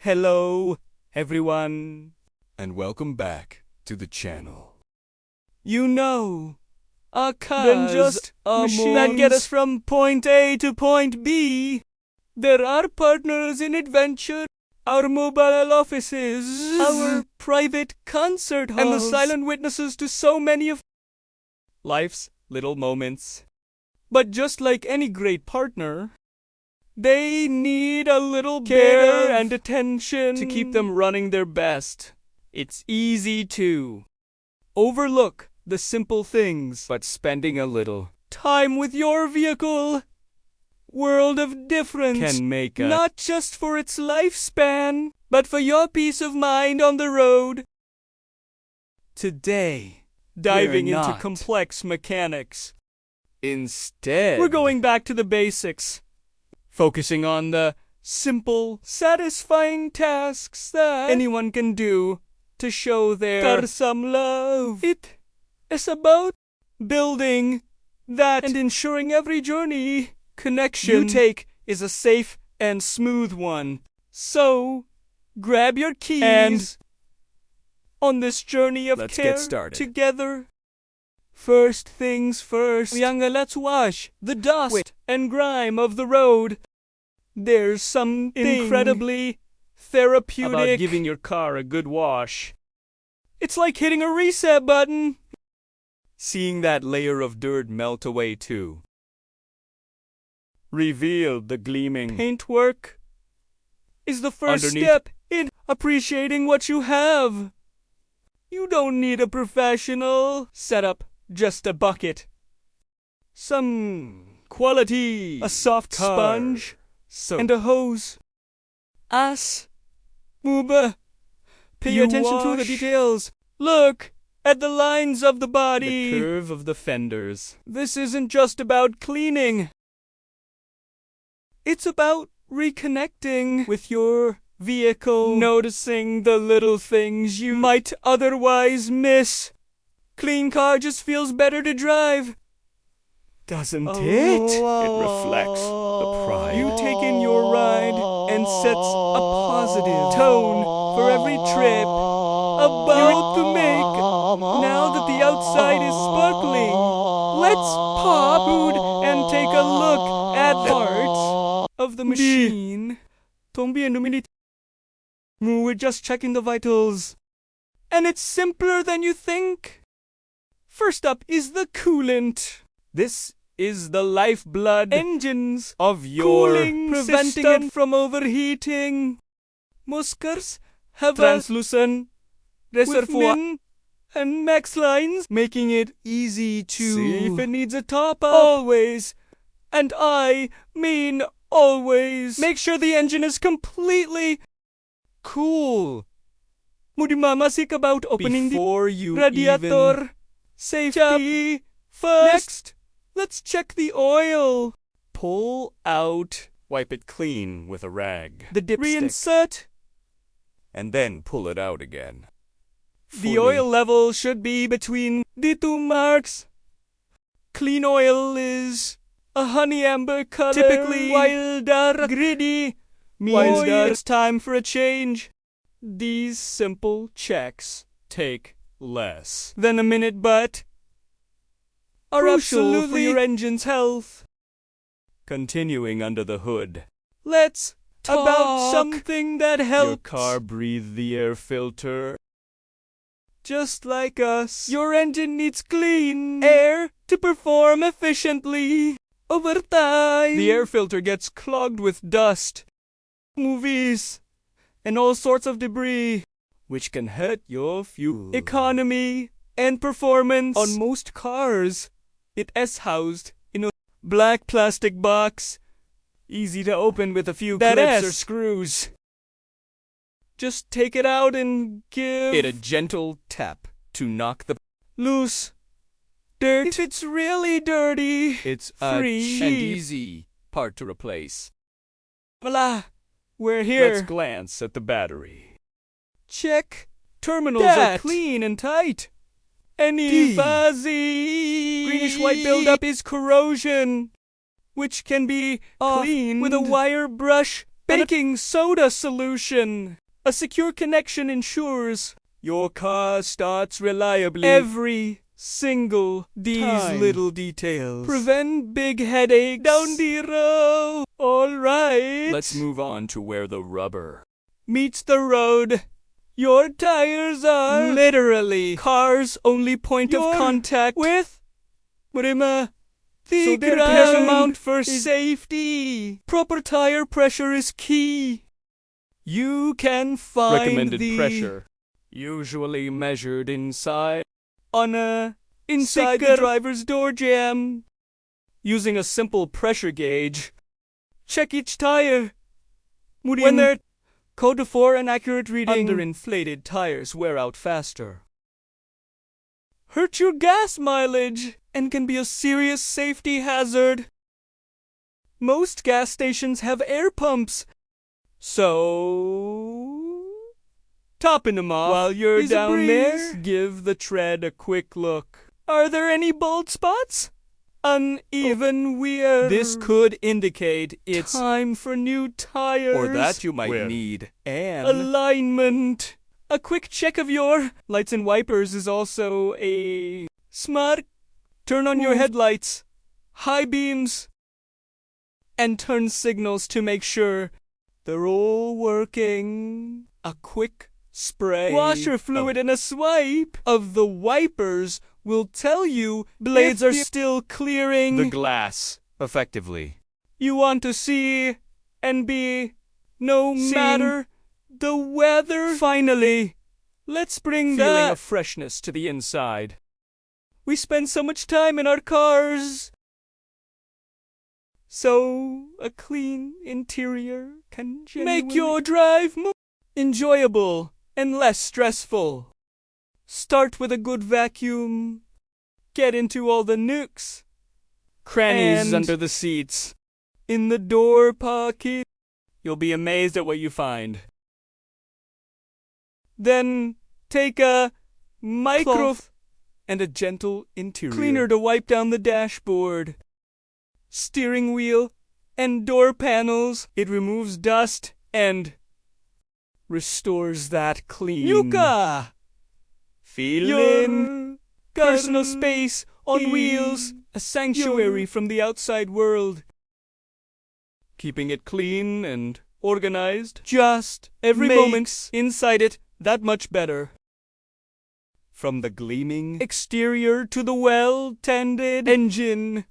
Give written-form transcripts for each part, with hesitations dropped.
Hello, everyone. And welcome back to the channel. You know, a car Than just a machines that get us from point A to point B. There are partners in adventure, our mobile offices, our private concert halls, and the silent witnesses to so many of life's little moments. But just like any great partner, they need a little care and attention to keep them running their best. It's easy to overlook the simple things, but spending a little time with your vehicle, world of difference, can make a not just for its lifespan, but for your peace of mind on the road. Today, diving into complex mechanics. Instead, we're going back to the basics, focusing on the simple, satisfying tasks that anyone can do to show their some love. It is about building that and ensuring every journey connection you take is a safe and smooth one. So, grab your keys and on this journey of let's care get started together. First things first, let's wash the dust and grime of the road. There's something incredibly therapeutic about giving your car a good wash. It's like hitting a reset button. Seeing that layer of dirt melt away too. Reveal the gleaming paintwork is the first step in appreciating what you have. You don't need a professional setup, just a bucket, some quality, a soft sponge, and a hose. Muba, pay attention to the details. Look at the lines of the body, the curve of the fenders. This isn't just about cleaning. It's about reconnecting with your vehicle, noticing the little things you might otherwise miss. Clean car just feels better to drive, doesn't it? It reflects the pride you take in your ride and sets a positive tone for every trip about to make. Now that the outside is sparkling, let's pop food and take a look at parts of the machine. Don't be a we're just checking the vitals. And it's simpler than you think. First up is the coolant. This is the lifeblood engines of your cooling preventing system it from overheating. Most cars have translucent reservoir and max lines, making it easy to see if it needs a top up. Always, and I mean always, make sure the engine is completely cool. Mudimamasik about opening before the radiator. Safety first. Next, let's check the oil. Pull out, wipe it clean with a rag. The dipstick. Reinsert, and then pull it out again. The oil level should be between the two marks. Clean oil is a honey amber color, typically wilder, gritty. Means that it's time for a change. These simple checks take less than a minute, but are crucial for your engine's health. Continuing under the hood, let's talk about something that helps your car breathe the air filter. Just like us, your engine needs clean air to perform efficiently. Over time, the air filter gets clogged with dust, movies, and all sorts of debris, which can hurt your fuel economy and performance. On most cars, it is housed in a black plastic box, easy to open with a few clips or screws. Just take it out and give it a gentle tap to knock the loose dirt. If it's really dirty, it's free and easy part to replace. Voila! We're here. Let's glance at the battery. Check. Terminals are clean and tight. Any fuzzy greenish white buildup is corrosion, which can be cleaned with a wire brush baking soda solution. A secure connection ensures your car starts reliably every single these time. Little details prevent big headaches down the road. All right. Let's move on to where the rubber meets the road. Your tires are literally car's only point of contact with the paramount for safety. Proper tire pressure is key. You can find recommended pressure, usually measured inside inside the driver's door jamb. Using a simple pressure gauge, check each tire. When they're code for an accurate reading, underinflated tires wear out faster, hurt your gas mileage, and can be a serious safety hazard. Most gas stations have air pumps, so topping them off while you're down there. Give the tread a quick look. Are there any bald spots? Uneven wear. This could indicate it's time for new tires. or that you might need an alignment. A quick check of your lights and wipers is also a smart. Turn on your headlights, high beams, and turn signals to make sure they're all working. A quick spray, washer fluid, and a swipe of the wipers will tell you blades are still clearing the glass effectively. You want to see and be no matter the weather. Finally, let's bring feeling of freshness to the inside. We spend so much time in our cars, so a clean interior can make your drive more enjoyable and less stressful. Start with a good vacuum. Get into all the nooks, crannies under the seats, in the door pocket. You'll be amazed at what you find. Then take a microcloth and a gentle interior cleaner to wipe down the dashboard, steering wheel, and door panels. It removes dust and restores that clean. Yuka! Feeling personal space on wheels, a sanctuary from the outside world. Keeping it clean and organized, just every moment inside it that much better. From the gleaming exterior to the well-tended engine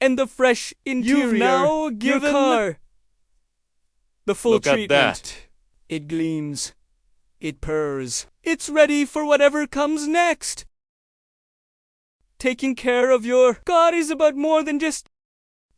and the fresh interior, you've now given your car the full treatment. At that. It gleams. It purrs. It's ready for whatever comes next. Taking care of your car is about more than just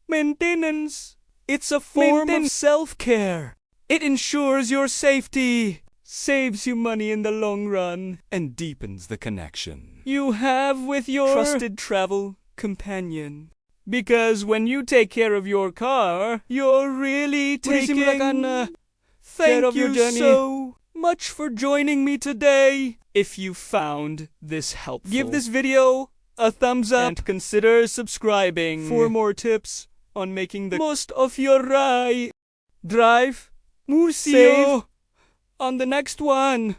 maintenance. It's a form of self-care. It ensures your safety, saves you money in the long run, and deepens the connection you have with your trusted travel companion. Because when you take care of your car, you're really taking care of your journey. So much for joining me today. If you found this helpful, give this video a thumbs up and consider subscribing for more tips on making the most of your ride. Drive more safe on the next one.